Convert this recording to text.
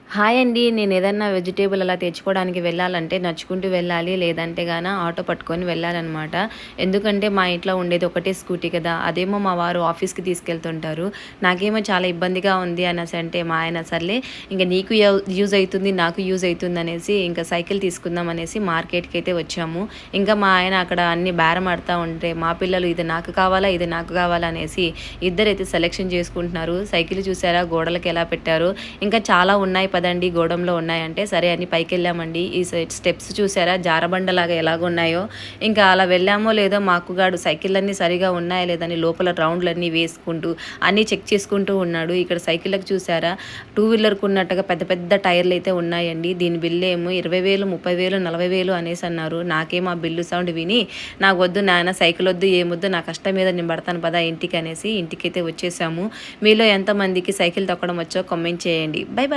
Hi అండి. నేను ఏదన్నా వెజిటేబుల్ అలా తెచ్చుకోవడానికి వెళ్ళాలంటే నడుచుకుంటూ వెళ్ళాలి. లేదంటే గాన ఆటో పట్టుకొని వెళ్ళాలనమాట. ఎందుకంటే మా ఇంట్లో ఉండేది ఒకటే స్కూటీ కదా! అదేమో మా వారు ఆఫీస్‌కి తీసుకెళ్తుంటారు. నాకేమో చాలా ఇబ్బందిగా ఉంది అనేసంటే మా ఆయన సర్లే ఇంక నీకు యూజ్ అయితుంది, నాకు యూజ్ అయితుందనేసి ఇంక సైకిల్ తీసుకుందాం అనేసి మార్కెట్‌కైతే వచ్చాము. ఇంకా మా ఆయన అక్కడ అన్నీ బేరమాడుతా ఉంటే మా పిల్లలు ఇది నాకు కావాలా, ఇది నాకు కావాలా అనేసి ఇద్దరైతే సెలెక్షన్ చేసుకుంటున్నారు. సైకిల్ చూసారా గోడలకి ఎలా పెట్టారో. ఇంకా చాలా ఉన్నాయి పదండి గోడంలో ఉన్నాయంటే సరే అని పైకెళ్ళామండి. ఈ స్టెప్స్ చూసారా జారబండలాగా ఎలాగున్నాయో. ఇంకా అలా వెళ్ళామో లేదో మా అక్కుగాడు సైకిళ్ళన్నీ సరిగా ఉన్నాయా లేదని లోపల రౌండ్లన్నీ వేసుకుంటూ అన్నీ చెక్ చేసుకుంటూ ఉన్నాడు. ఇక్కడ సైకిళ్ళకి చూసారా టూ వీలర్కు ఉన్నట్టుగా పెద్ద పెద్ద టైర్లు అయితే ఉన్నాయండి. దీని బిల్లు ఏమో 20,000, 30,000, 40,000 అనేసి అన్నారు. నాకేమో ఆ బిల్లు సౌండ్ విని నాకు వద్దు నాన్న సైకిల్ వద్దు ఏమొద్దు నా కష్టం మీద నేను పడతాను పదా ఇంటికి అనేసి ఇంటికైతే వచ్చేసాము. మీలో ఎంతమందికి సైకిల్ తొక్కడం వచ్చో కామెంట్ చేయండి. By by.